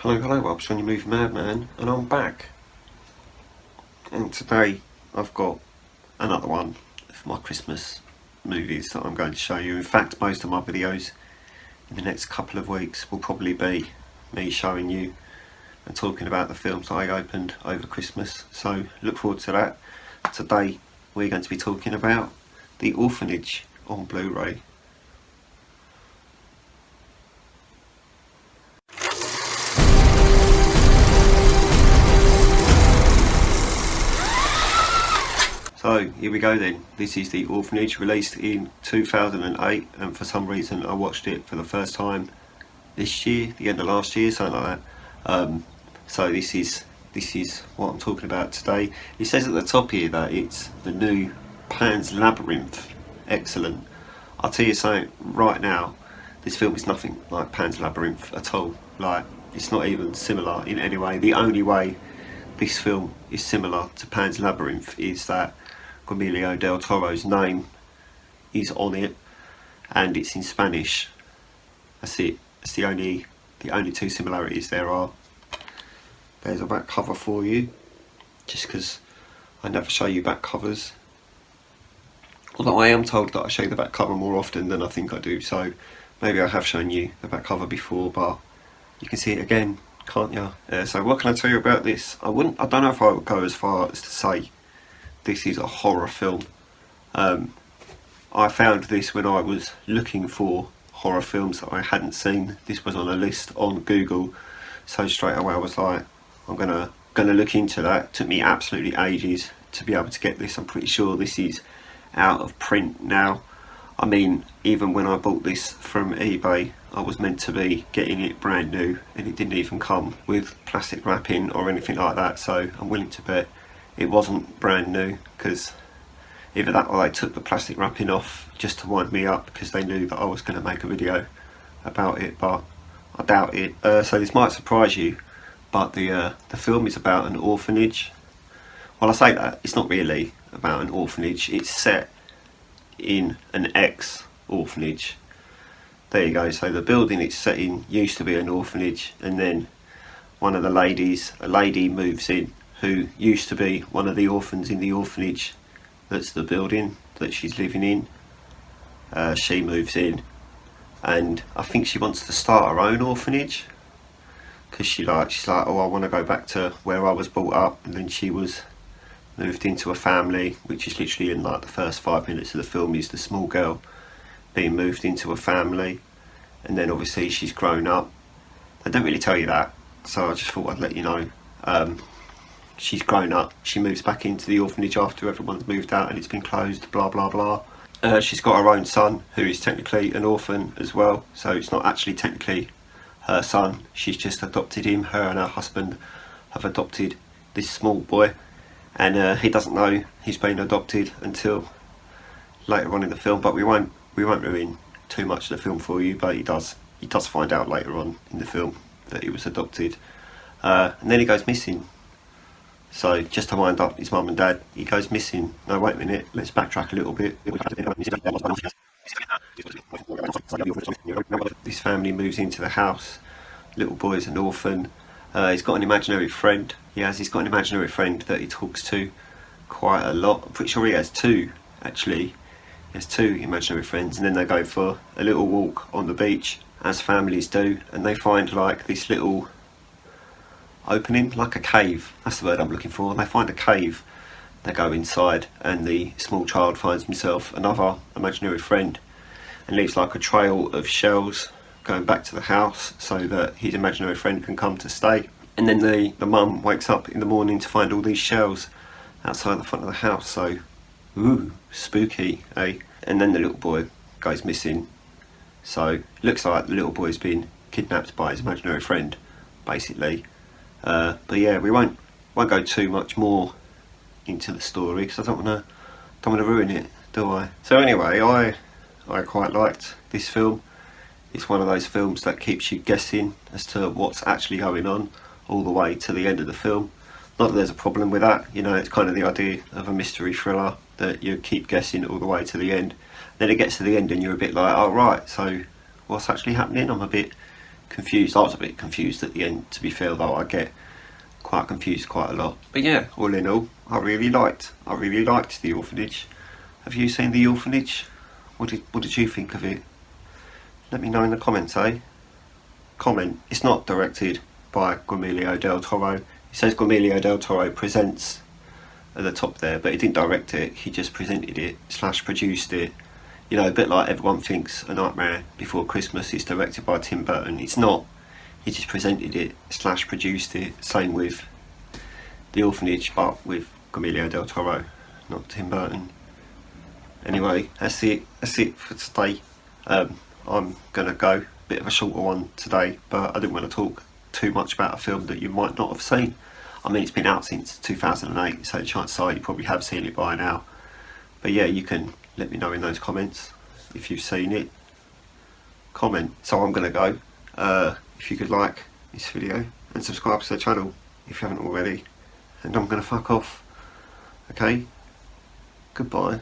Hello, I'm Sonny Movie Madman, and I'm back. And today I've got another one of my Christmas movies that I'm going to show you. In fact, most of my videos in the next couple of weeks will probably be me showing you and talking about the films I opened over Christmas. So look forward to that. Today we're going to be talking about The Orphanage on Blu-ray. So here we go then. This is The Orphanage, released in 2008, and for some reason I watched it for the first time this year, the end of last year, something like that. So this is what I'm talking about today. It says at the top here that it's the new Pan's Labyrinth. Excellent. I'll tell you something right now, this film is nothing like Pan's Labyrinth at all. Like, it's not even similar in any way. The only way this film is similar to Pan's Labyrinth is that Guillermo del Toro's name is on it and it's in Spanish. That's it. It's the only two similarities there are. There's a back cover for you, just because I never show you back covers. Although I am told that I show the back cover more often than I think I do, so maybe I have shown you the back cover before, but you can see it again, can't you? So what can I tell you about this? I don't know if I would go as far as to say this is a horror film. I found this when I was looking for horror films that I hadn't seen. This was on a list on Google, so straight away I was like, I'm gonna look into that. It took me absolutely ages to be able to get this. I'm pretty sure this is out of print now. I mean, even when I bought this from eBay, I was meant to be getting it brand new, and it didn't even come with plastic wrapping or anything like that, so I'm willing to bet it wasn't brand new, because either that or they took the plastic wrapping off just to wind me up because they knew that I was going to make a video about it, but I doubt it. So this might surprise you, but the film is about an orphanage. Well, I say that, it's not really about an orphanage. It's set in an ex-orphanage. There you go. So the building it's set in used to be an orphanage, and then one of the ladies, a lady moves in who used to be one of the orphans in the orphanage that's the building that she's living in. She moves in, and I think she wants to start her own orphanage, because she's like, oh, I want to go back to where I was brought up. And then she was moved into a family, which is literally in like the first 5 minutes of the film, is the small girl being moved into a family, and then obviously she's grown up. They don't really tell you that, so I just thought I'd let you know. She's grown up, she moves back into the orphanage after everyone's moved out and it's been closed, blah blah blah. She's got her own son, who is technically an orphan as well, so it's not actually technically her son, she's just adopted him. Her and her husband have adopted this small boy, and he doesn't know he's been adopted until later on in the film, but we won't ruin too much of the film for you, but he does find out later on in the film that he was adopted. And then he goes missing. So just to wind up his mum and dad, he goes missing. No, wait a minute, let's backtrack a little bit. This family moves into the house. Little boy's an orphan. He's got an imaginary friend. He's got an imaginary friend that he talks to quite a lot. I'm pretty sure he has two, actually. He has two imaginary friends, and then they go for a little walk on the beach, as families do, and they find like this little opening, like a cave, that's the word I'm looking for. They find a cave, they go inside, and the small child finds himself another imaginary friend and leaves like a trail of shells going back to the house so that his imaginary friend can come to stay. And then the mum wakes up in the morning to find all these shells outside the front of the house, so ooh, spooky, eh? And then the little boy goes missing, so it looks like the little boy's been kidnapped by his imaginary friend, basically. But yeah, we won't go too much more into the story because I don't want to ruin it, do I? So anyway, I quite liked this film. It's one of those films that keeps you guessing as to what's actually going on all the way to the end of the film. Not that there's a problem with that, you know, it's kind of the idea of a mystery thriller, that you keep guessing all the way to the end. Then it gets to the end and you're a bit like, oh right, so what's actually happening? I'm a bit confused. I was a bit confused at the end, to be fair, though. I get quite confused quite a lot. But yeah, all in all, I really liked The Orphanage. Have you seen The Orphanage? What did you think of it? Let me know in the comments, eh? Comment. It's not directed by Guillermo del Toro. It says Guillermo del Toro presents at the top there, but he didn't direct it. He just presented it / produced it. You know, a bit like everyone thinks A Nightmare Before Christmas is directed by Tim Burton. It's not. He just presented it / produced it. Same with The Orphanage, but with Guillermo del Toro, not Tim Burton. Anyway, that's it for today. I'm gonna go. Bit of a shorter one today, but I didn't want to talk too much about a film that you might not have seen. I mean, it's been out since 2008, so chances are you probably have seen it by now. But yeah, you can let me know in those comments if you've seen it. Comment. So I'm gonna go. If you could like this video and subscribe to the channel if you haven't already, and I'm gonna fuck off. Okay? Goodbye.